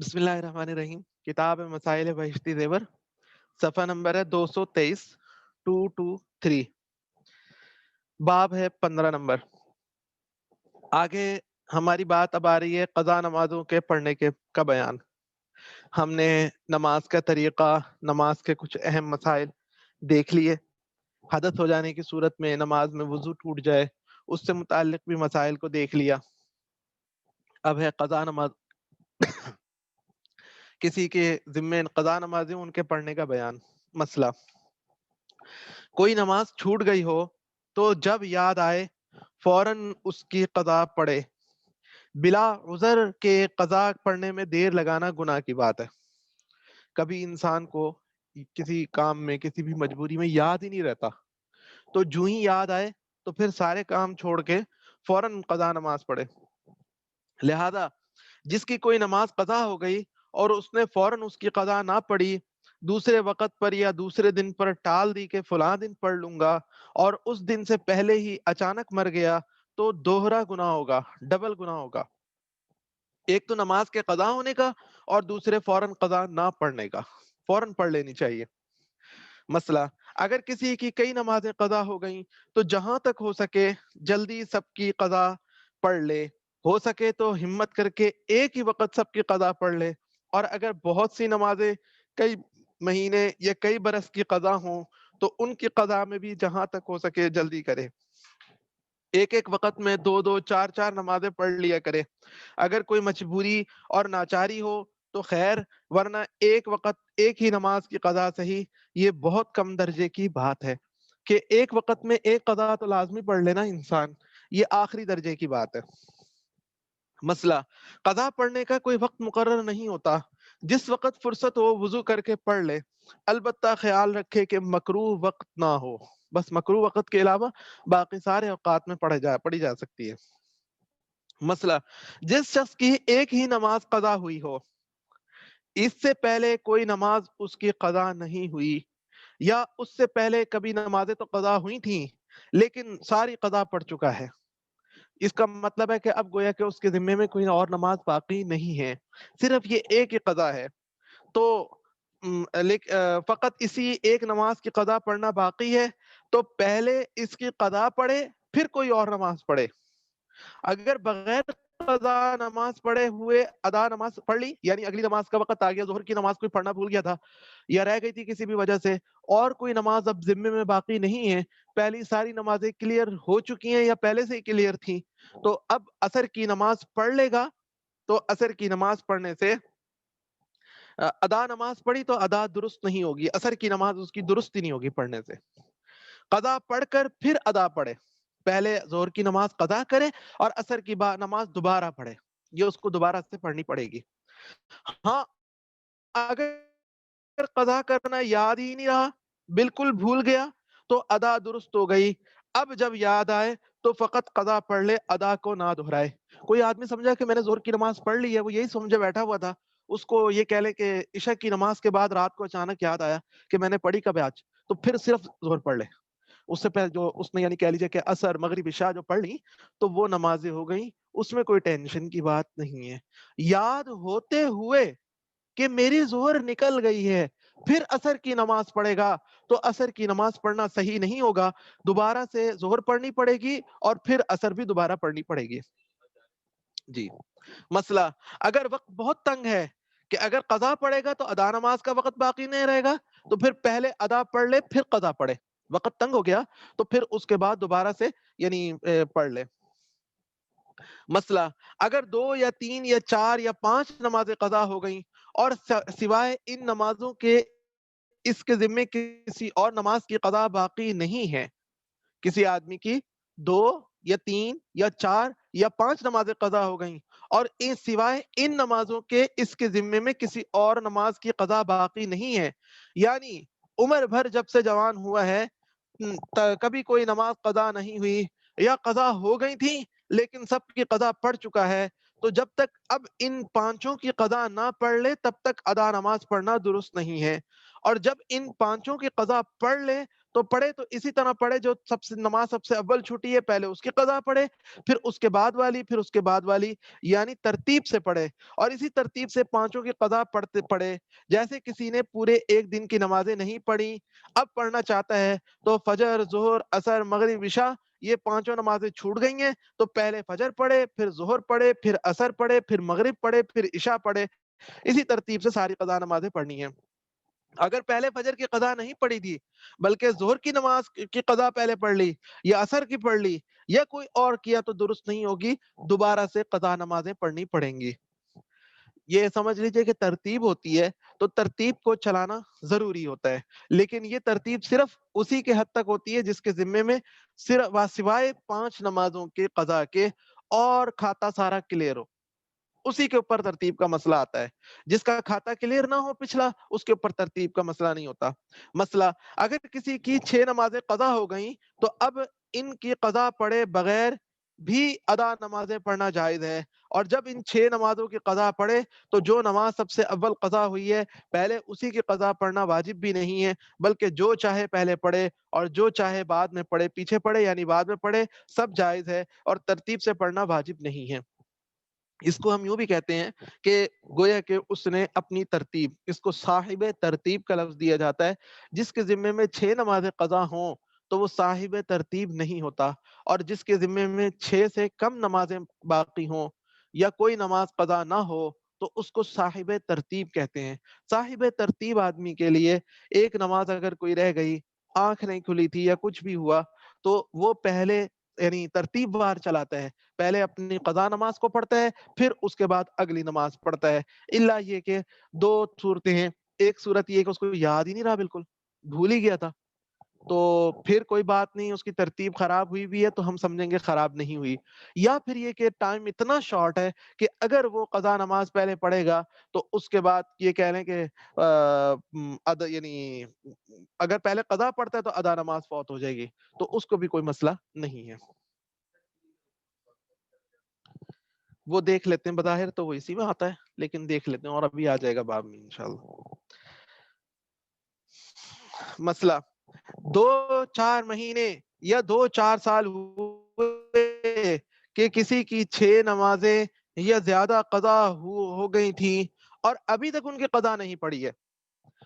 بسم اللہ الرحمن الرحیم. کتاب مسائل بہشتی زیور، صفحہ نمبر ہے 223 223. باب ہے 15 نمبر. آگے ہماری بات اب آ رہی ہے قضا نمازوں کے پڑھنے کا بیان. ہم نے نماز کا طریقہ، نماز کے کچھ اہم مسائل دیکھ لیے. حدث ہو جانے کی صورت میں نماز میں وضو ٹوٹ جائے، اس سے متعلق بھی مسائل کو دیکھ لیا. اب ہے قضا نماز، کسی کے ذمے قضا نمازیں ان کے پڑھنے کا بیان. مسئلہ: کوئی نماز چھوٹ گئی ہو تو جب یاد آئے فوراً اس کی قضا پڑھے. بلا عذر کے قضا پڑھنے میں دیر لگانا گناہ کی بات ہے. کبھی انسان کو کسی کام میں، کسی بھی مجبوری میں یاد ہی نہیں رہتا، تو جو ہی یاد آئے تو پھر سارے کام چھوڑ کے فوراً قضا نماز پڑھے. لہذا جس کی کوئی نماز قضا ہو گئی اور اس نے فوراً اس کی قضا نہ پڑھی، دوسرے وقت پر یا دوسرے دن پر ٹال دی کہ فلاں دن پڑھ لوں گا، اور اس دن سے پہلے ہی اچانک مر گیا، تو دوہرا گناہ ہوگا، ڈبل گناہ ہوگا. ایک تو نماز کے قضا ہونے کا، اور دوسرے فوراً قضا نہ پڑھنے کا. فوراً پڑھ لینی چاہیے. مسئلہ: اگر کسی کی کئی نمازیں قضا ہو گئیں تو جہاں تک ہو سکے جلدی سب کی قضا پڑھ لے. ہو سکے تو ہمت کر کے ایک ہی وقت سب کی قضا پڑھ لے. اور اگر بہت سی نمازیں کئی مہینے یا کئی برس کی قضا ہوں تو ان کی قضا میں بھی جہاں تک ہو سکے جلدی کرے. ایک ایک وقت میں دو دو چار چار نمازیں پڑھ لیا کرے. اگر کوئی مجبوری اور ناچاری ہو تو خیر، ورنہ ایک وقت ایک ہی نماز کی قضا صحیح. یہ بہت کم درجے کی بات ہے کہ ایک وقت میں ایک قضا تو لازمی پڑھ لینا انسان، یہ آخری درجے کی بات ہے. مسئلہ: قضا پڑھنے کا کوئی وقت مقرر نہیں ہوتا. جس وقت فرصت ہو وضو کر کے پڑھ لے. البتہ خیال رکھے کہ مکروہ وقت نہ ہو. بس مکروہ وقت کے علاوہ باقی سارے اوقات میں پڑھی جا سکتی ہے. مسئلہ: جس شخص کی ایک ہی نماز قضا ہوئی ہو، اس سے پہلے کوئی نماز اس کی قضا نہیں ہوئی، یا اس سے پہلے کبھی نمازیں تو قضا ہوئی تھیں لیکن ساری قضا پڑ چکا ہے. اس کا مطلب ہے کہ اب گویا کہ اس کے ذمے میں کوئی اور نماز باقی نہیں ہے، صرف یہ ایک ہی قضا ہے. تو فقط اسی ایک نماز کی قضا پڑھنا باقی ہے، تو پہلے اس کی قضا پڑھے پھر کوئی اور نماز پڑھے. اگر بغیر قضا نماز پڑھے ہوئے ادا نماز پڑھ لی، یعنی اگلی نماز کا وقت آ گیا، ظہر کی نماز کوئی پڑھنا بھول گیا تھا یا رہ گئی تھی کسی بھی وجہ سے، اور کوئی نماز اب ذمے میں باقی نہیں ہے، پہلی ساری نمازیں کلیئر ہو چکی ہیں یا پہلے سے ہی کلیئر تھیں، تو اب عصر کی نماز پڑھ لے گا. تو عصر کی نماز پڑھنے سے ادا نماز پڑھی تو ادا درست نہیں ہوگی، عصر کی نماز اس کی درست ہی نہیں ہوگی پڑھنے سے. قضا پڑھ کر پھر ادا پڑھے. پہلے ظہر کی نماز قضا کرے اور عصر کی نماز دوبارہ پڑھے. یہ اس کو دوبارہ سے پڑھنی پڑے گی. ہاں، اگر قضا کرنا یاد ہی نہیں رہا، بالکل بھول گیا، تو ادا درست ہو گئی. اب جب یاد آئے تو فقط قضا پڑھ لے، ادا کو نہ دہرائے. کوئی آدمی سمجھا کہ میں نے ظہر کی نماز پڑھ لی ہے، وہ یہی سمجھے بیٹھا ہوا تھا، اس کو یہ کہہ لے کہ عشاء کی نماز کے بعد رات کو اچانک یاد آیا کہ میں نے پڑھی کب ہے آج، تو پھر صرف ظہر پڑھ لے. اس سے پہلے جو اس نے یعنی کہہ لیجیے کہ عصر مغرب عشاء جو پڑھ لی تو وہ نمازیں ہو گئیں، اس میں کوئی ٹینشن کی بات نہیں ہے. یاد ہوتے ہوئے کہ میری ظہر نکل گئی ہے پھر عصر کی نماز پڑھے گا تو عصر کی نماز پڑھنا صحیح نہیں ہوگا، دوبارہ سے ظہر پڑھنی پڑے گی اور پھر عصر بھی دوبارہ پڑھنی پڑے گی. جی. مسئلہ: اگر وقت بہت تنگ ہے کہ اگر قضا پڑھے گا تو ادا نماز کا وقت باقی نہیں رہے گا، تو پھر پہلے ادا پڑھ لے پھر قضا پڑھے. وقت تنگ ہو گیا تو پھر اس کے بعد دوبارہ سے یعنی پڑھ لے. مسئلہ: اگر 2 یا 3 یا 4 یا 5 نمازیں قضا ہو گئیں اور سوائے ان نمازوں کے اس کے ذمے کسی اور نماز کی قضا باقی نہیں ہے. کسی آدمی کی 2 یا 3 یا 4 یا 5 نمازیں قضا ہو گئیں اور سوائے ان نمازوں کے اس کے ذمے میں کسی اور نماز کی قضا باقی نہیں ہے، یعنی عمر بھر جب سے جوان ہوا ہے کبھی کوئی نماز قضا نہیں ہوئی، یا قضا ہو گئی تھی لیکن سب کی قضا پڑ چکا ہے، تو جب تک اب ان پانچوں کی قضا نہ پڑھ لے تب تک ادا نماز پڑھنا درست نہیں ہے. اور جب ان پانچوں کی قضا پڑھ لے تو پڑھے تو اسی طرح پڑھے، جو نماز سب سے اول چھوٹی ہے پہلے اس کی قضا پڑھے، پھر اس کے بعد والی، پھر اس کے بعد والی، یعنی ترتیب سے پڑھے، اور اسی ترتیب سے پانچوں کی قضا پڑھے۔ جیسے کسی نے پورے ایک دن کی نمازیں نہیں پڑھی، اب پڑھنا چاہتا ہے، تو فجر، ظہر، عصر، مغرب، عشاء، یہ پانچوں نمازیں چھوٹ گئی ہیں، تو پہلے فجر پڑھے، پھر ظہر پڑھے، پھر عصر پڑھے، پھر مغرب پڑھے، پھر عشاء پڑھے، اسی ترتیب سے ساری قضا نمازیں پڑھنی ہیں۔ اگر پہلے فجر کی قضا نہیں پڑھی تھی، بلکہ ظہر کی نماز کی قضا پہلے پڑھ لی، یا عصر کی پڑھ لی، یا کوئی اور کیا، تو درست نہیں ہوگی، دوبارہ سے قضا نمازیں پڑھنی پڑیں گی۔ یہ سمجھ لیجئے کہ ترتیب ہوتی ہے تو ترتیب کو چلانا ضروری ہوتا ہے، لیکن یہ ترتیب صرف اسی کے حد تک ہوتی ہے جس کے ذمے میں صرف سوائے 5 نمازوں کے قضا کے اور کھاتا سارا کلیئر ہو، اسی کے اوپر ترتیب کا مسئلہ آتا ہے۔ جس کا کھاتا کلیئر نہ ہو پچھلا، اس کے اوپر ترتیب کا مسئلہ نہیں ہوتا۔ مسئلہ، اگر کسی کی 6 نمازیں قضا ہو گئیں تو اب ان کی قضا پڑھے بغیر بھی ادا نمازیں پڑھنا جائز ہے، اور جب ان 6 نمازوں کی قضا پڑھے تو جو نماز سب سے اول قضا ہوئی ہے پہلے اسی کی قضا پڑھنا واجب بھی نہیں ہے، بلکہ جو چاہے پہلے پڑھے اور جو چاہے بعد میں پڑھے، پیچھے پڑھے یعنی بعد میں پڑھے، سب جائز ہے، اور ترتیب سے پڑھنا واجب نہیں ہے۔ اس کو ہم یوں بھی کہتے ہیں کہ گویا کہ اس نے اپنی ترتیب، اس کو صاحب ترتیب کا لفظ دیا جاتا ہے۔ جس کے ذمے میں 6 نمازیں قضا ہوں تو وہ صاحب ترتیب نہیں ہوتا، اور جس کے ذمے میں 6 سے کم نمازیں باقی ہوں یا کوئی نماز قضا نہ ہو تو اس کو صاحب ترتیب کہتے ہیں۔ صاحب ترتیب آدمی کے لیے ایک نماز اگر کوئی رہ گئی، آنکھ نہیں کھلی تھی یا کچھ بھی ہوا، تو وہ پہلے یعنی ترتیب وار چلاتا ہے، پہلے اپنی قضا نماز کو پڑھتا ہے، پھر اس کے بعد اگلی نماز پڑھتا ہے، الا یہ کہ 2 صورتیں ہیں۔ ایک صورت یہ کہ اس کو یاد ہی نہیں رہا، بالکل بھول ہی گیا تھا، تو پھر کوئی بات نہیں، اس کی ترتیب خراب ہوئی بھی ہے تو ہم سمجھیں گے خراب نہیں ہوئی۔ یا پھر یہ کہ ٹائم اتنا شارٹ ہے کہ اگر وہ قضا نماز پہلے پڑھے گا تو اس کے بعد یہ کہہ لیں کہ یعنی اگر پہلے قضا پڑھتا ہے تو ادا نماز فوت ہو جائے گی، تو اس کو بھی کوئی مسئلہ نہیں ہے۔ وہ دیکھ لیتے ہیں، بظاہر تو وہ اسی میں آتا ہے، لیکن دیکھ لیتے ہیں، اور ابھی آ جائے گا باب میں انشاءاللہ۔ مسئلہ، 2-4 مہینے یا 2-4 سال ہوئے کہ کسی کی 6 نمازیں یا زیادہ قضا ہو گئی تھیں اور ابھی تک ان کی قضا نہیں پڑی ہے،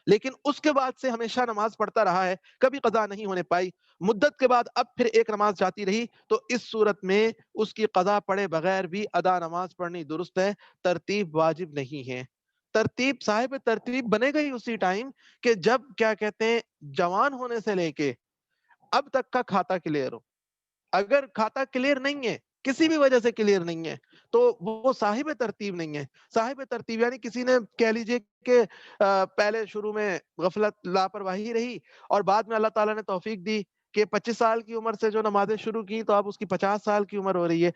لیکن اس کے بعد سے ہمیشہ نماز پڑھتا رہا ہے، کبھی قضا نہیں ہونے پائی، مدت کے بعد اب پھر ایک نماز جاتی رہی، تو اس صورت میں اس کی قضا پڑھے بغیر بھی ادا نماز پڑھنی درست ہے، ترتیب واجب نہیں ہے۔ ترتیب، صاحب ترتیب بنے گا ہی اسی ٹائم کہ جب کیا کہتے ہیں جوان ہونے سے لے کے اب تک کا کھاتا کلیئر ہو۔ اگر کھاتا کلیئر نہیں ہے، کسی بھی وجہ سے کلیئر نہیں ہے، تو وہ صاحب ترتیب نہیں ہے۔ صاحب ترتیب یعنی کسی نے کہہ لیجئے کہ پہلے شروع میں غفلت، لاپرواہی رہی، اور بعد میں اللہ تعالیٰ نے توفیق دی کہ 25 سال کی عمر سے جو نمازیں شروع کی تو اب اس کی 50 سال کی عمر ہو رہی ہے،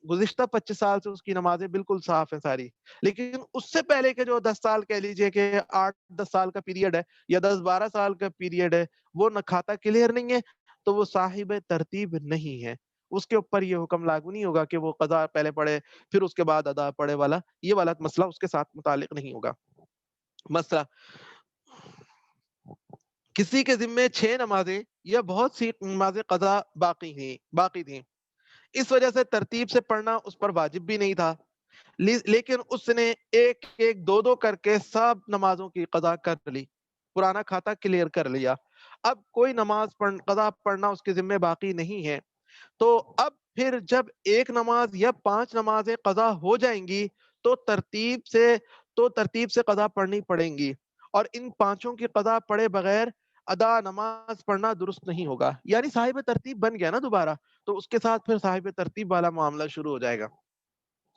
گزشتہ 25 سال سے اس کی نمازیں بالکل صاف ہیں ساری، لیکن اس سے پہلے کے جو 10 سال کہہ لیجئے کہ 8-10 سال کا پیریڈ ہے یا 10-12 سال کا پیریڈ ہے، وہ نہ کھاتا کلیئر نہیں ہے، تو وہ صاحب ترتیب نہیں ہے، اس کے اوپر یہ حکم لاگو نہیں ہوگا کہ وہ قضا پہلے پڑھے پھر اس کے بعد ادا پڑھے والا، یہ والا مسئلہ اس کے ساتھ متعلق نہیں ہوگا۔ مسئلہ، کسی کے ذمے 6 نمازیں یا بہت سی نمازیں قضا باقی تھیں، اس وجہ سے ترتیب سے پڑھنا اس پر واجب بھی نہیں تھا، لیکن اس نے ایک ایک 2 کر کے سب نمازوں کی قضا کر لی، پرانا کھاتا کلیئر کر لیا، اب کوئی نماز قضا پڑھنا اس کے ذمے باقی نہیں ہے، تو اب پھر جب ایک نماز یا 5 نمازیں قضا ہو جائیں گی تو ترتیب سے قضا پڑھنی پڑیں گی، اور ان 5 کی قضا پڑھے بغیر ادا نماز پڑھنا درست نہیں ہوگا، یعنی صاحب ترتیب بن گیا نا دوبارہ، تو اس کے ساتھ پھر صاحب ترتیب والا معاملہ شروع ہو جائے گا۔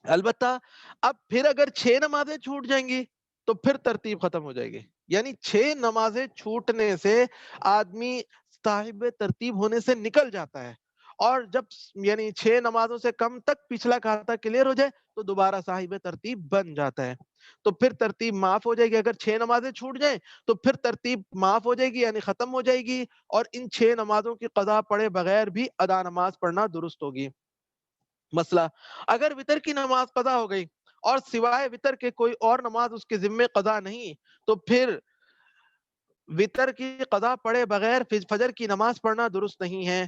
البتہ اب پھر اگر 6 نمازیں چھوٹ جائیں گی تو پھر ترتیب ختم ہو جائے گی، یعنی 6 نمازیں چھوٹنے سے آدمی صاحب ترتیب ہونے سے نکل جاتا ہے، اور جب یعنی 6 نمازوں سے کم تک پچھلا کھاتا کلیئر ہو جائے تو دوبارہ صاحب ترتیب بن جاتا ہے، تو پھر ترتیب معاف ہو جائے گی۔ اگر 6 نمازیں چھوٹ جائیں تو پھر ترتیب معاف ہو جائے گی، یعنی ختم ہو جائے گی، اور ان 6 نمازوں کی قضا پڑھے بغیر بھی ادا نماز پڑھنا درست ہوگی۔ مسئلہ، اگر وتر کی نماز قضا ہو گئی اور سوائے وتر کے کوئی اور نماز اس کے ذمے قضا نہیں، تو پھر وطر کی قضا پڑھے بغیر فجر کی نماز پڑھنا درست نہیں ہے.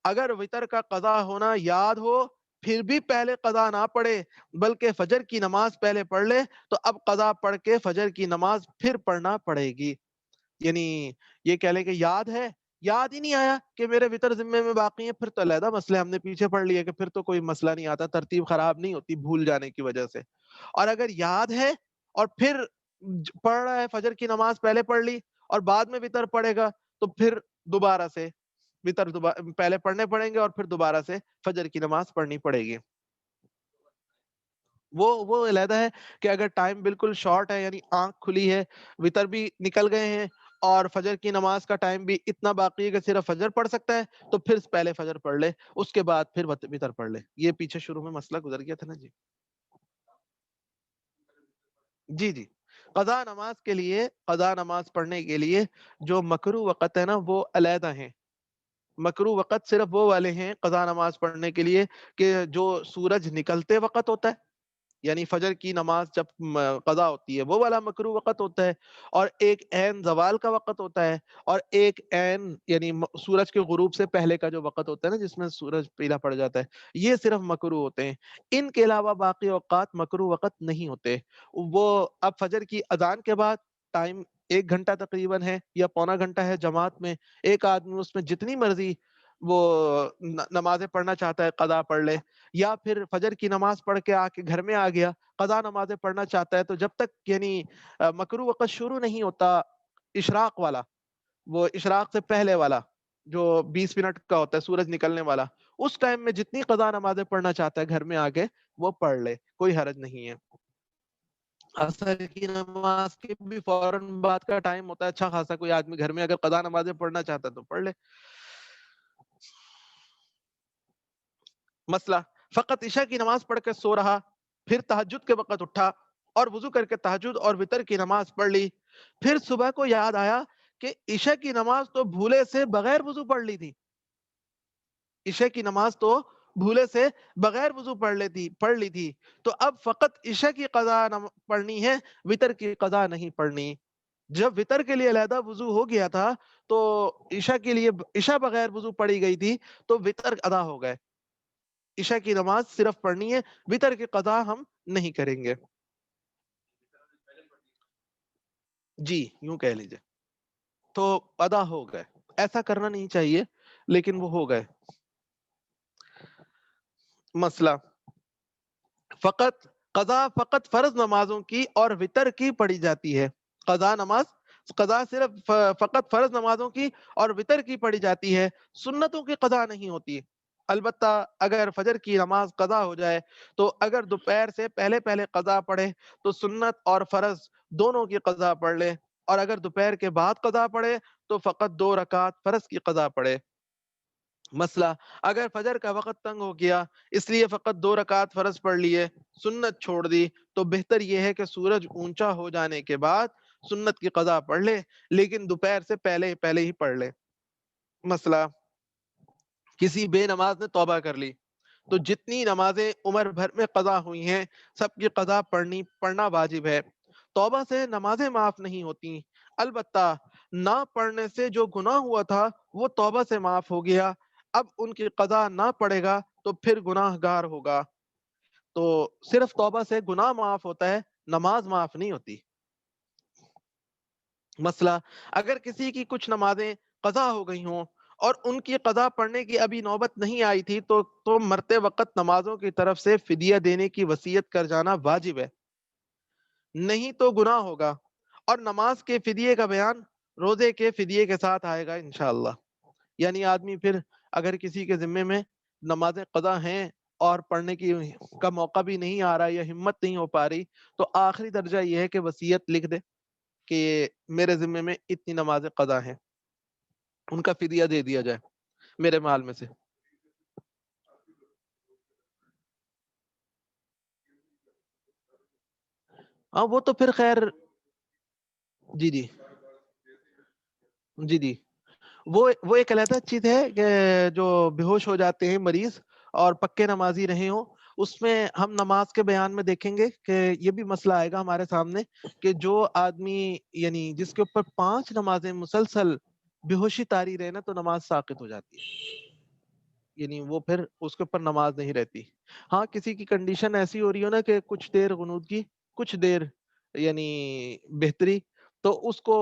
اگر وطر کا قضا ہونا یاد ہو پھر بھی پہلے قضا نہ پڑھے بلکہ فجر کی نماز پہلے پڑھ لے تو اب قضا پڑھ کے فجر کی نماز پھر پڑھنا پڑے گی. یعنی یہ کہہ لیں کہ یاد ہے، یاد ہی نہیں آیا کہ میرے وطر ذمے میں باقی ہیں، پھر تو علیحدہ مسئلے ہم نے پیچھے پڑھ لیے کہ پھر تو کوئی مسئلہ نہیں آتا، ترتیب خراب نہیں ہوتی بھول جانے کی وجہ سے. اور اگر یاد ہے اور پھر پڑھ رہا ہے فجر کی نماز پہلے پڑھ لی اور بعد میں وطر پڑھے گا تو پھر دوبارہ سے وطر پہلے پڑھنے پڑیں گے اور پھر دوبارہ سے فجر کی نماز پڑھنی پڑے گی. وہ علیحدہ ہے کہ اگر ٹائم بالکل شارٹ ہے، یعنی آنکھ کھلی ہے، وطر بھی نکل گئے ہیں اور فجر کی نماز کا ٹائم بھی اتنا باقی ہے کہ صرف فجر پڑھ سکتا ہے، تو پھر پہلے فجر پڑھ لے، اس کے بعد پھر وطر پڑھ لے. یہ پیچھے شروع میں مسئلہ گزر گیا تھا نا جی. جی جی، قضا نماز کے لیے، قضا نماز پڑھنے کے لیے جو مکروہ وقت ہے نا وہ علیحدہ ہیں. مکروہ وقت صرف وہ والے ہیں قضا نماز پڑھنے کے لیے کہ جو سورج نکلتے وقت ہوتا ہے، یعنی فجر کی نماز جب قضا ہوتی ہے وہ والا مکروہ وقت ہوتا ہے، اور ایک عین زوال کا وقت ہوتا ہے، اور ایک عین یعنی سورج کے غروب سے پہلے کا جو وقت ہوتا ہے نا جس میں سورج پیلا پڑ جاتا ہے، یہ صرف مکروہ ہوتے ہیں. ان کے علاوہ باقی اوقات مکروہ وقت نہیں ہوتے. وہ اب فجر کی اذان کے بعد ٹائم 1 گھنٹہ تقریباً ہے یا پونا گھنٹہ ہے جماعت میں، ایک آدمی اس میں جتنی مرضی وہ نمازیں پڑھنا چاہتا ہے قضا پڑھ لے، یا پھر فجر کی نماز پڑھ کے آ کے گھر میں آ گیا قضا نمازیں پڑھنا چاہتا ہے، تو جب تک یعنی مکروہ وقت شروع نہیں ہوتا اشراق والا، وہ اشراق سے پہلے والا جو 20 منٹ کا ہوتا ہے سورج نکلنے والا، اس ٹائم میں جتنی قضا نمازیں پڑھنا چاہتا ہے گھر میں آ کے وہ پڑھ لے، کوئی حرج نہیں ہے. عصر کی نماز کے بھی فوراً بعد کا ٹائم ہوتا ہے اچھا خاصا، کوئی آدمی گھر میں اگر قضا نمازیں پڑھنا چاہتا ہے تو پڑھ لے. مسئلہ فقط عشاء کی نماز پڑھ کے سو رہا، پھر تہجد کے وقت اٹھا اور وضو کر کے تہجد اور وطر کی نماز پڑھ لی، پھر صبح کو یاد آیا کہ عشاء کی نماز تو بھولے سے بغیر وضو پڑھ لی تھی، عشاء کی نماز تو بھولے سے بغیر وضو پڑھ لی تھی، تو اب فقط عشاء کی قضا پڑھنی ہے، وطر کی قضا نہیں پڑھنی. جب وطر کے لیے علیحدہ وضو ہو گیا تھا تو عشاء کے لیے عشاء بغیر وضو پڑھی گئی تھی تو وطر ادا ہو گئے. عشاء کی نماز صرف پڑھنی ہے، وطر کی قضا ہم نہیں کریں گے. جی یوں کہہ لیجئے تو ادا ہو گئے. ایسا کرنا نہیں چاہیے لیکن وہ ہو گئے. مسئلہ فقط فرض نمازوں کی اور وطر کی پڑھی جاتی ہے. قضا صرف فقط فرض نمازوں کی اور وطر کی پڑھی جاتی ہے، سنتوں کی قضا نہیں ہوتی. البتہ اگر فجر کی نماز قضا ہو جائے تو اگر دوپہر سے پہلے پہلے قضا پڑھے تو سنت اور فرض دونوں کی قضا پڑھ لے، اور اگر دوپہر کے بعد قضا پڑھے تو فقط 2 رکعت فرض کی قضا پڑھے. مسئلہ اگر فجر کا وقت تنگ ہو گیا اس لیے فقط 2 رکعت فرض پڑھ لیے، سنت چھوڑ دی، تو بہتر یہ ہے کہ سورج اونچا ہو جانے کے بعد سنت کی قضا پڑھ لے، لیکن دوپہر سے پہلے پہلے ہی پڑھ لے. مسئلہ کسی بے نماز نے توبہ کر لی تو جتنی نمازیں عمر بھر میں قضا ہوئی ہیں سب کی قضا پڑھنا واجب ہے. توبہ سے نمازیں معاف نہیں ہوتی، البتہ نہ پڑھنے سے جو گناہ ہوا تھا وہ توبہ سے معاف ہو گیا، اب ان کی قضا نہ پڑے گا تو پھر گناہ گار ہوگا. تو صرف توبہ سے گناہ معاف ہوتا ہے، نماز معاف نہیں ہوتی. مسئلہ اگر کسی کی کچھ نمازیں قضا ہو گئی ہوں اور ان کی قضا پڑھنے کی ابھی نوبت نہیں آئی تھی تو مرتے وقت نمازوں کی طرف سے فدیہ دینے کی وصیت کر جانا واجب ہے، نہیں تو گناہ ہوگا. اور نماز کے فدیے کا بیان روزے کے فدیے کے ساتھ آئے گا انشاءاللہ. یعنی آدمی پھر اگر کسی کے ذمے میں نمازیں قضا ہیں اور پڑھنے کا موقع بھی نہیں آ رہا یا ہمت نہیں ہو پا رہی تو آخری درجہ یہ ہے کہ وصیت لکھ دے کہ میرے ذمے میں اتنی نمازیں قضا ہیں، ان کا فدیہ دے دیا جائے میرے مال میں سے. ہاں وہ تو پھر خیر. جی جی جی جی وہ ایک علیحدہ چیز ہے کہ جو بے ہوش ہو جاتے ہیں مریض اور پکے نمازی رہے ہوں اس میں ہم نماز کے بیان میں دیکھیں گے کہ یہ بھی مسئلہ آئے گا ہمارے سامنے کہ جو آدمی یعنی جس کے اوپر 5 نمازیں مسلسل بے ہوشی طاری رہے نا تو نماز ساقط ہو جاتی ہے، یعنی وہ پھر اس کے اوپر نماز نہیں رہتی. ہاں کسی کی کنڈیشن ایسی ہو رہی ہو نا کہ کچھ دیر غنود کی، کچھ دیر یعنی بہتری، تو اس کو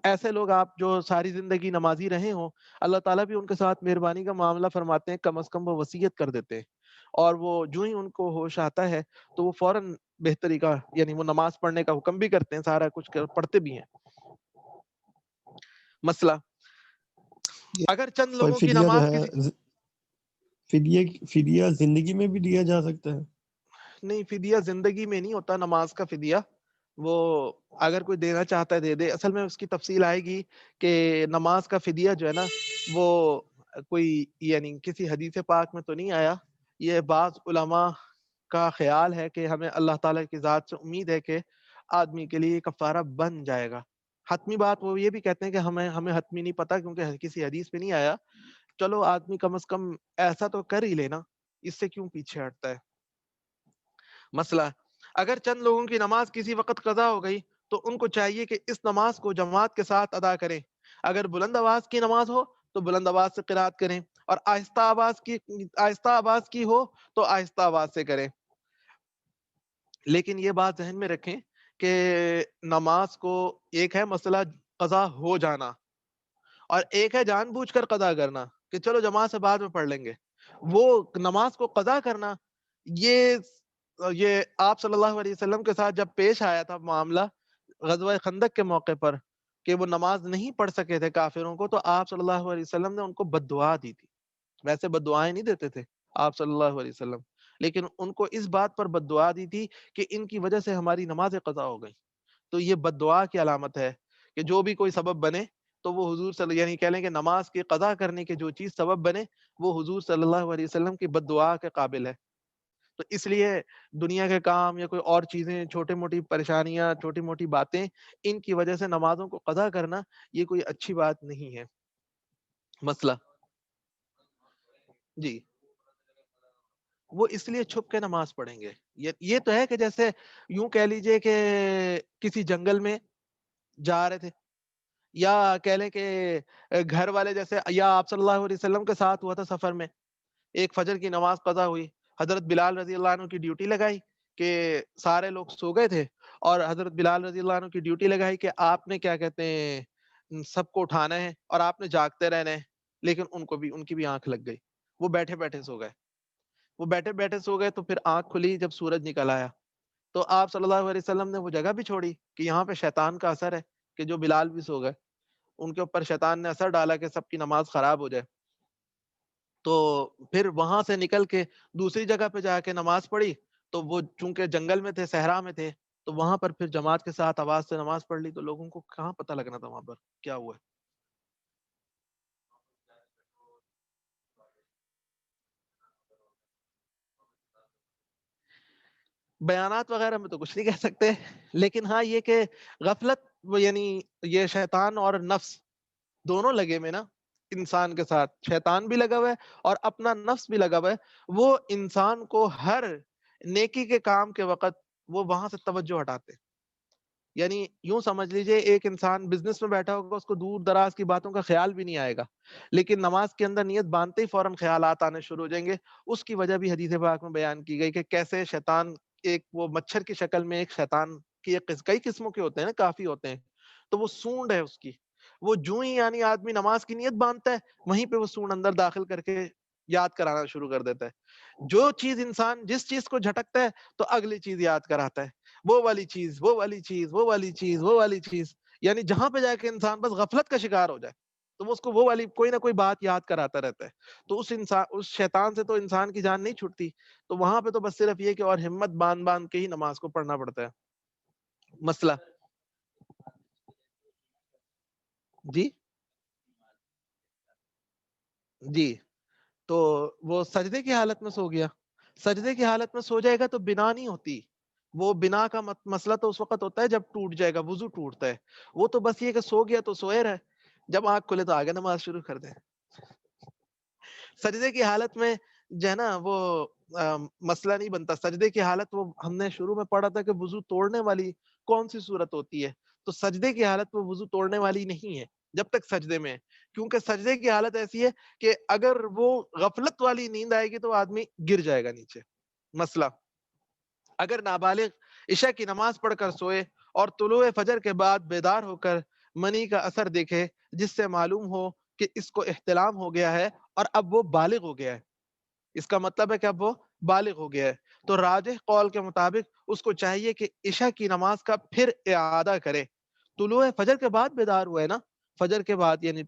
ایسے لوگ آپ جو ساری زندگی نمازی رہے ہوں، اللہ تعالیٰ بھی ان کے ساتھ مہربانی کا معاملہ فرماتے ہیں، کم از کم وہ وصیت کر دیتے ہیں، اور وہ جو ہی ان کو ہوش آتا ہے تو وہ فوراً بہتری کا یعنی وہ نماز پڑھنے کا حکم بھی کرتے ہیں، سارا کچھ پڑھتے بھی ہیں. مسئلہ اگر چند کوئی لوگوں کی فدیہ جو نماز ہے، کسی فدیہ زندگی میں بھی دیا جا سکتا ہے؟ نہیں، فدیہ زندگی میں نہیں ہوتا نماز کا فدیہ، وہ اگر کوئی دینا چاہتا ہے دے دے. اصل میں اس کی تفصیل آئے گی کہ نماز کا فدیہ جو ہے نا وہ کوئی یعنی کسی حدیث پاک میں تو نہیں آیا. یہ بعض علماء کا خیال ہے کہ ہمیں اللہ تعالیٰ کی ذات سے امید ہے کہ آدمی کے لیے کفارہ بن جائے گا. حتمی بات وہ یہ بھی کہتے ہیں کہ ہمیں حتمی نہیں پتا کیونکہ کسی حدیث پہ نہیں آیا. چلو آدمی کم از کم ایسا تو کر ہی لینا، اس سے کیوں پیچھے ہٹتا ہے. مسئلہ اگر چند لوگوں کی نماز کسی وقت قضا ہو گئی تو ان کو چاہیے کہ اس نماز کو جماعت کے ساتھ ادا کریں. اگر بلند آواز کی نماز ہو تو بلند آواز سے قرات کریں، اور آہستہ آواز کی ہو تو آہستہ آواز سے کریں. لیکن یہ بات ذہن میں رکھیں کہ نماز کو ایک ہے مسئلہ قضا ہو جانا، اور ایک ہے جان بوجھ کر قضا کرنا کہ چلو جماعت سے بعد میں پڑھ لیں گے. وہ نماز کو قضا کرنا، یہ آپ صلی اللہ علیہ وسلم کے ساتھ جب پیش آیا تھا معاملہ غزوہ خندق کے موقع پر کہ وہ نماز نہیں پڑھ سکے تھے کافروں کو، تو آپ صلی اللہ علیہ وسلم نے ان کو بد دعا دی تھی. ویسے بد دعائیں نہیں دیتے تھے آپ صلی اللہ علیہ وسلم، لیکن ان کو اس بات پر بد دعا دی تھی کہ ان کی وجہ سے ہماری نماز قضا ہو گئی. تو یہ بد دعا کی علامت ہے کہ جو بھی کوئی سبب بنے تو وہ حضور صلی یعنی کہہ لیں کہ نماز کی قضا کرنے کے جو چیز سبب بنے وہ حضور صلی اللہ علیہ وسلم کی بد دعا کے قابل ہے. تو اس لیے دنیا کے کام یا کوئی اور چیزیں، چھوٹی موٹی پریشانیاں، چھوٹی موٹی باتیں، ان کی وجہ سے نمازوں کو قضا کرنا یہ کوئی اچھی بات نہیں ہے. مسئلہ جی وہ اس لیے چھپ کے نماز پڑھیں گے. یہ تو ہے کہ جیسے یوں کہہ لیجئے کہ کسی جنگل میں جا رہے تھے، یا کہہ لیں کہ گھر والے جیسے، یا آپ صلی اللہ علیہ وسلم کے ساتھ ہوا تھا سفر میں، ایک فجر کی نماز قضا ہوئی، حضرت بلال رضی اللہ عنہ کی ڈیوٹی لگائی کہ سارے لوگ سو گئے تھے، اور حضرت بلال رضی اللہ عنہ کی ڈیوٹی لگائی کہ آپ نے کیا کہتے ہیں سب کو اٹھانا ہے اور آپ نے جاگتے رہنا ہے. لیکن ان کی بھی آنکھ لگ گئی، وہ بیٹھے بیٹھے سو گئے. تو پھر آنکھ کھلی جب سورج نکل آیا، تو آپ صلی اللہ علیہ وسلم نے وہ جگہ بھی چھوڑی کہ یہاں پہ شیطان کا اثر ہے کہ جو بلال بھی سو گئے، ان کے اوپر شیطان نے اثر ڈالا کہ سب کی نماز خراب ہو جائے. تو پھر وہاں سے نکل کے دوسری جگہ پہ جا کے نماز پڑھی، تو وہ چونکہ جنگل میں تھے، صحرا میں تھے، تو وہاں پر پھر جماعت کے ساتھ آواز سے نماز پڑھ لی. تو لوگوں کو کہاں پتہ لگنا تھا وہاں پر کیا ہوا ہے. بیانات وغیرہ میں تو کچھ نہیں کہہ سکتے، لیکن ہاں یہ کہ غفلت یعنی یہ شیطان اور نفس دونوں لگے ہوئے نا انسان کے ساتھ، شیطان بھی لگا ہوا ہے اور اپنا نفس بھی لگا ہوا ہے. وہ انسان کو ہر نیکی کے کام کے وقت وہ وہاں سے توجہ ہٹاتے. یعنی یوں سمجھ لیجئے ایک انسان بزنس میں بیٹھا ہوگا، اس کو دور دراز کی باتوں کا خیال بھی نہیں آئے گا، لیکن نماز کے اندر نیت باندھتے ہی فوراً خیالات آنے شروع ہو جائیں گے. اس کی وجہ بھی حدیث پاک میں بیان کی گئی کہ کیسے شیطان ایک وہ مچھر کی شکل میں، ایک شیطان کی کئی قسموں کے ہوتے ہیں نا، کافی ہوتے ہیں، تو وہ سونڈ ہے اس کی. وہ جو ہی یعنی آدمی نماز کی نیت باندھتا ہے وہیں پہ وہ سونڈ اندر داخل کر کے یاد کرانا شروع کر دیتا ہے. جو چیز انسان جس چیز کو جھٹکتا ہے تو اگلی چیز یاد کراتا ہے، وہ والی چیز، وہ والی چیز، وہ والی چیز، وہ والی چیز. یعنی جہاں پہ جا کے انسان بس غفلت کا شکار ہو جائے تو وہ اس کو وہ والی کوئی نہ کوئی بات یاد کراتا رہتا ہے. تو اس شیطان سے تو انسان کی جان نہیں چھوٹتی. تو وہاں پہ تو بس صرف یہ کہ اور ہمت باندھ باندھ کے ہی نماز کو پڑھنا پڑتا ہے. مسئلہ جی جی تو وہ سجدے کی حالت میں سو گیا. سجدے کی حالت میں سو جائے گا تو بنا نہیں ہوتی. وہ بنا کا مسئلہ تو اس وقت ہوتا ہے جب ٹوٹ جائے گا، وضو ٹوٹتا ہے. وہ تو بس یہ کہ سو گیا تو سوئے رہے، جب آنکھ کھلے تو آگے نماز شروع کر دیں. سجدے کی حالت میں جو ہے نا وہ مسئلہ نہیں بنتا. سجدے کی حالت وہ ہم نے شروع میں پڑھا تھا کہ وضو توڑنے والی کون سی صورت ہوتی ہے, تو سجدے کی حالت وہ وضو توڑنے والی نہیں ہے جب تک سجدے میں ہے, کیونکہ سجدے کی حالت ایسی ہے کہ اگر وہ غفلت والی نیند آئے گی تو آدمی گر جائے گا نیچے. مسئلہ, اگر نابالغ عشاء کی نماز پڑھ کر سوئے اور طلوع فجر کے بعد بیدار ہو کر منی کا اثر دیکھے جس سے معلوم ہو کہ اس کو احتلام ہو گیا ہے اور اب وہ بالغ ہو گیا ہے, اس کا مطلب ہے کہ اب وہ بالغ ہو گیا ہے, تو راجح قول کے مطابق اس کو چاہیے کہ عشاء کی نماز کا پھر اعادہ کرے. طلوع فجر کے بعد بیدار ہوا ہے نا, فجر کے بعد یعنی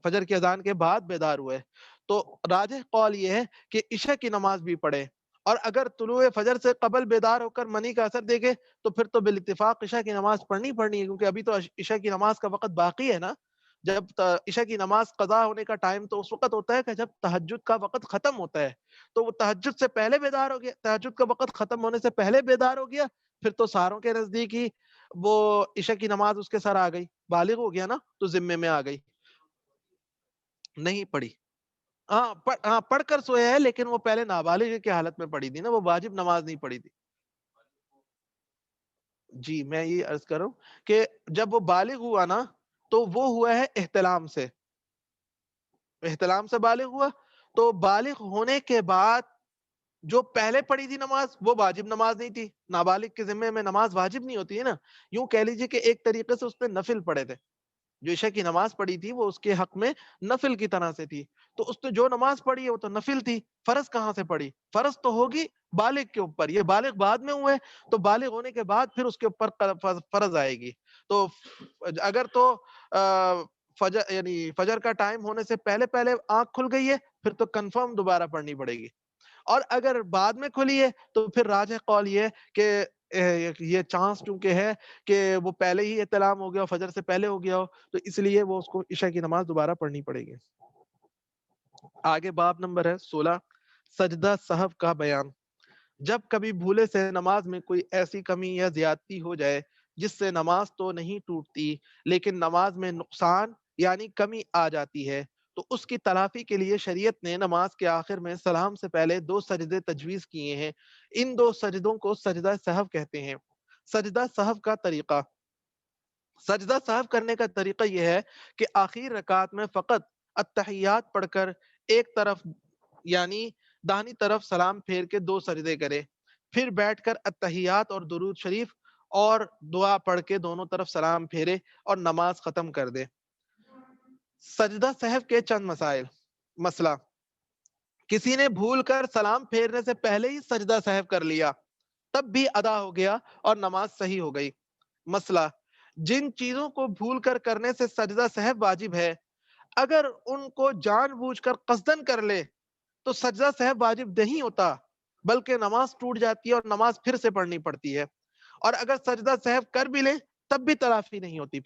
فجر کی اذان کے بعد بیدار ہوئے, تو راجح قول یہ ہے کہ عشاء کی نماز بھی پڑھے, اور اگر طلوع فجر سے قبل بیدار ہو کر منی کا اثر دیکھے تو پھر تو بالاتفاق عشاء کی نماز پڑھنی ہے, کیونکہ ابھی تو عشاء کی نماز کا وقت باقی ہے نا. جب عشاء کی نماز قضا ہونے کا ٹائم تو اس وقت ہوتا ہے کہ جب تہجد کا وقت ختم ہوتا ہے, تو وہ تہجد سے پہلے بیدار ہو گیا, تہجد کا وقت ختم ہونے سے پہلے بیدار ہو گیا, پھر تو ساروں کے نزدیک ہی وہ عشاء کی نماز اس کے سر آ گئی, بالغ ہو گیا نا, تو ذمے میں آ گئی. نہیں پڑھی, ہاں پڑھ کر سویا ہے, لیکن وہ پہلے نابالغ کی حالت میں پڑھی تھی نا, وہ واجب نماز نہیں پڑھی تھی. جی میں یہ عرض کر رہا ہوں کہ جب وہ بالغ ہوا نا تو وہ ہوا ہے احتلام سے, احتلام سے بالغ ہوا, تو بالغ ہونے کے بعد جو پہلے پڑھی تھی نماز وہ واجب نماز نہیں تھی. نابالغ کے ذمے میں نماز واجب نہیں ہوتی ہے نا, یوں کہہ لیجئے کہ ایک طریقے سے اس نے نفل پڑھے تھے. جو عشاء کی نماز پڑھی تھی وہ اس کے حق میں نفل کی طرح سے تھی, تو اس نے جو نماز پڑھی ہے وہ تو نفل تھی, فرض کہاں سے پڑھی, فرض تو ہوگی بالغ کے اوپر, یہ بالغ بعد میں ہوئے, تو بالغ ہونے کے بعد پھر اس کے اوپر فرض آئے گی. تو اگر تو فجر یعنی فجر کا ٹائم ہونے سے پہلے پہلے آنکھ کھل گئی ہے پھر تو کنفرم دوبارہ پڑھنی پڑے گی, اور اگر بعد میں کھلی ہے تو پھر راجح قول یہ ہے کہ یہ چانس چونکہ ہے کہ وہ پہلے ہی احتلام ہو گیا, فجر سے پہلے ہو گیا ہو, تو اس لیے وہ اس کو عشاء کی نماز دوبارہ پڑھنی پڑے گی. آگے باب نمبر ہے 16, سجدہ سہو کا بیان. جب کبھی بھولے سے نماز میں کوئی ایسی کمی یا زیادتی ہو جائے جس سے نماز تو نہیں ٹوٹتی لیکن نماز میں نقصان یعنی کمی آ جاتی ہے, تو اس کی تلافی کے لیے شریعت نے نماز کے آخر میں سلام سے پہلے 2 سجدے تجویز کیے ہیں. ان 2 سجدوں کو سجدہ سہو کہتے ہیں. سجدہ سہو کا طریقہ, سجدہ سہو کرنے کا طریقہ یہ ہے کہ آخری رکعت میں فقط التحیات پڑھ کر ایک طرف یعنی داہنی طرف سلام پھیر کے 2 سجدے کرے, پھر بیٹھ کر التحیات اور درود شریف اور دعا پڑھ کے دونوں طرف سلام پھیرے اور نماز ختم کر دے. سجدہ سہو کے چند مسائل. مسئلہ, کسی نے بھول کر سلام پھیرنے سے پہلے ہی سجدہ سہو کر لیا تب بھی ادا ہو گیا اور نماز صحیح ہو گئی. مسئلہ, جن چیزوں کو بھول کر کرنے سے سجدہ سہو واجب ہے اگر ان کو جان بوجھ کر قصدن کر لے تو سجدہ سہو واجب نہیں ہوتا بلکہ نماز ٹوٹ جاتی ہے اور نماز پھر سے پڑھنی پڑتی ہے, اور اگر سجدہ سہو کر بھی لے تب بھی تلافی نہیں ہوتی,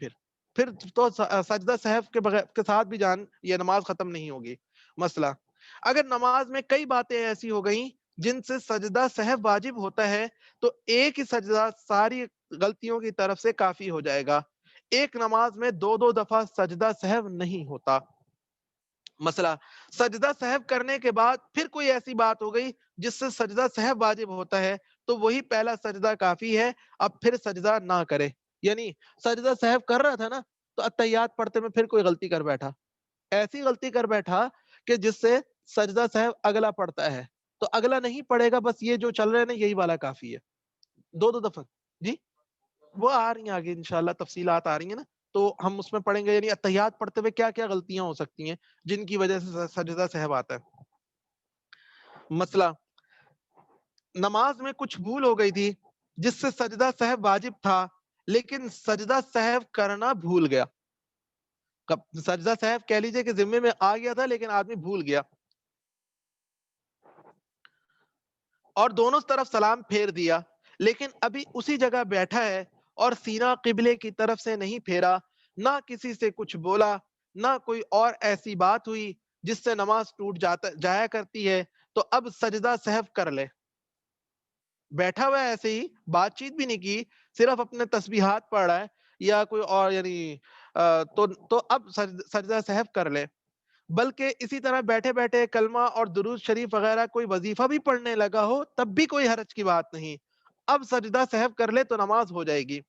پھر تو سجدہ سہو کے ساتھ بھی جان یہ نماز ختم نہیں ہوگی. مسئلہ, اگر نماز میں کئی باتیں ایسی ہو گئیں جن سے سجدہ سہو واجب ہوتا ہے تو ایک ہی سجدہ ساری غلطیوں کی طرف سے کافی ہو جائے گا, ایک نماز میں 2 دفعہ سجدہ سہو نہیں ہوتا. مسئلہ, سجدہ سہو کرنے کے بعد پھر کوئی ایسی بات ہو گئی جس سے سجدہ سہو واجب ہوتا ہے تو وہی پہلا سجدہ کافی ہے, اب پھر سجدہ نہ کرے. یعنی سجدہ سہو کر رہا تھا نا تو التحیات پڑھتے میں پھر کوئی غلطی کر بیٹھا, ایسی غلطی کر بیٹھا کہ جس سے سجدہ سہو اگلا پڑھتا ہے, تو اگلا نہیں پڑھے گا, بس یہ جو چل رہے ہیں نا یہی والا کافی ہے. 2 دفعہ جی وہ آ رہی ہیں آگے انشاءاللہ, تفصیلات آ رہی ہیں نا, تو ہم اس میں پڑھیں گے. یعنی التحیات پڑھتے ہوئے کیا کیا غلطیاں ہو سکتی ہیں جن کی وجہ سے سجدہ سہو آتا ہے. مسئلہ, نماز میں کچھ بھول ہو گئی تھی جس سے سجدہ سہو واجب تھا لیکن سجدہ سہو کرنا بھول گیا. سجدہ سہو کہہ لیجئے کہ ذمے میں آ گیا تھا لیکن آدمی بھول گیا, اور دونوں طرف سلام پھیر دیا لیکن ابھی اسی جگہ بیٹھا ہے اور سینہ قبلے کی طرف سے نہیں پھیرا, نہ کسی سے کچھ بولا, نہ کوئی اور ایسی بات ہوئی جس سے نماز ٹوٹ جایا کرتی ہے, تو اب سجدہ سہو کر لے. بیٹھا ہوا ہے ایسے ہی, بات چیت بھی نہیں کی, صرف اپنے تسبیحات پڑھ رہا ہے یا کوئی اور یعنی تو اب سجدہ سہو کر لے. بلکہ اسی طرح بیٹھے بیٹھے کلمہ اور درود شریف وغیرہ کوئی وظیفہ بھی پڑھنے لگا ہو تب بھی کوئی حرج کی بات نہیں، اب سجدہ سہو کر لے تو نماز ہو جائے گی۔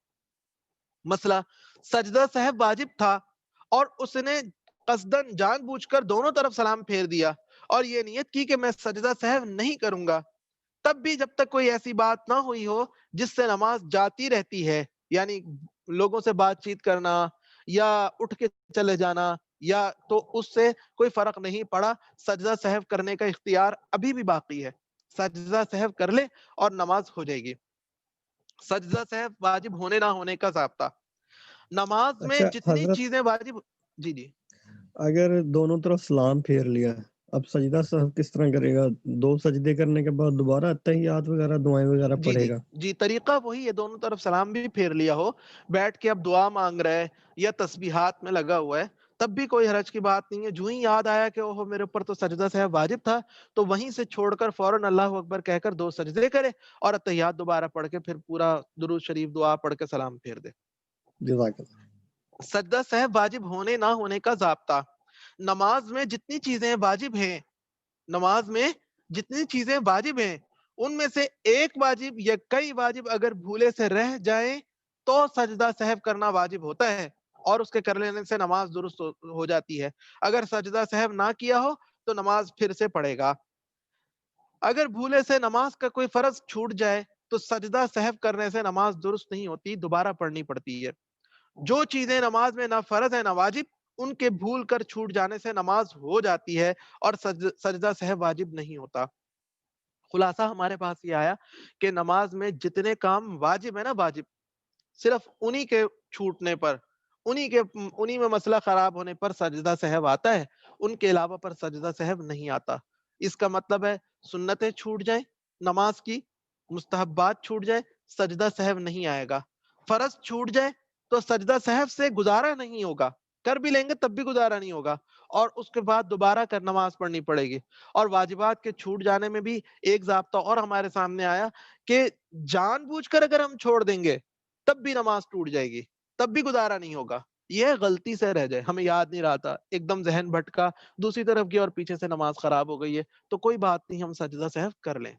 مسئلہ، سجدہ سہو واجب تھا اور اس نے قصدن جان بوجھ کر دونوں طرف سلام پھیر دیا اور یہ نیت کی کہ میں سجدہ سہو نہیں کروں گا، تب بھی جب تک کوئی ایسی بات نہ ہوئی ہو جس سے نماز جاتی رہتی ہے، یعنی لوگوں سے بات چیت کرنا یا اٹھ کے چلے جانا، یا تو اس سے کوئی فرق نہیں پڑا، سجدہ سہو کرنے کا اختیار ابھی بھی باقی ہے، سجدہ سہو کر لے اور نماز ہو جائے گی۔ سجدہ سہو واجب ہونے نہ ہونے کا ضابطہ، نماز میں اچھا جتنی حضرت، چیزیں واجب، جی جی اگر دونوں طرف سلام پھیر لیا، اب سجدہ سہو کس طرح کرے گا؟ 2 سجدے کرنے کے بعد دوبارہ اتحیات وغیرہ دعائیں وغیرہ جی پڑھے جی گا؟ جی طریقہ وہی ہے، دونوں طرف سلام بھی پھیر لیا ہو، بیٹھ کے اب دعا مانگ رہے یا تسبیحات میں لگا ہوا ہے، تب بھی کوئی حرج کی بات نہیں ہے۔ جو ہی یاد آیا کہ اوہ میرے اوپر تو سجدہ سہو واجب تھا، تو وہیں سے چھوڑ کر فوراً اللہ اکبر کہہ کر 2 سجدے کرے اور اتحیات دوبارہ پڑھ کے پھر پورا درود شریف دعا پڑھ کے سلام پھیر دے۔ جزاک اللہ۔ سجدہ سہو واجب ہونے نہ ہونے کا ضابطہ، نماز میں جتنی چیزیں واجب ہیں، نماز میں جتنی چیزیں واجب ہیں ان میں سے ایک واجب یا کئی واجب اگر بھولے سے رہ جائیں تو سجدہ سہو کرنا واجب ہوتا ہے اور اس کے کر لینے سے نماز درست ہو جاتی ہے۔ اگر سجدہ سہو نہ کیا ہو تو نماز پھر سے پڑھے گا۔ اگر بھولے سے نماز کا کوئی فرض چھوٹ جائے تو سجدہ سہو کرنے سے نماز درست نہیں ہوتی، دوبارہ پڑھنی پڑتی ہے۔ جو چیزیں نماز میں نہ فرض ہے نہ واجب، ان کے بھول کر چھوٹ جانے سے نماز ہو جاتی ہے اور سجدہ سہو واجب نہیں ہوتا۔ خلاصہ ہمارے پاس یہ آیا کہ نماز میں جتنے کام واجب ہے نا، واجب صرف انہی کے چھوٹنے پر، انہی میں مسئلہ خراب ہونے پر سجدہ سہو آتا ہے، ان کے علاوہ پر سجدہ سہو نہیں آتا۔ اس کا مطلب ہے سنتیں چھوٹ جائیں نماز کی، مستحبات چھوٹ جائے، سجدہ سہو نہیں آئے گا۔ فرض چھوٹ جائے تو سجدہ سہو سے گزارا نہیں ہوگا، کر بھی لیں گے تب بھی گزارا نہیں ہوگا، اور اس کے بعد دوبارہ کر نماز پڑھنی پڑے گی۔ اور واجبات کے چھوٹ جانے میں بھی ایک ضابطہ اور ہمارے سامنے آیا کہ جان بوجھ کر اگر ہم چھوڑ دیں گے تب بھی نماز ٹوٹ جائے گی، تب بھی گزارا نہیں ہوگا۔ یہ غلطی سے رہ جائے، ہمیں یاد نہیں رہا تھا، ایک دم ذہن بھٹکا، دوسری طرف گیا اور پیچھے سے نماز خراب ہو گئی ہے، تو کوئی بات نہیں، ہم سجدہ سہو کر لیں۔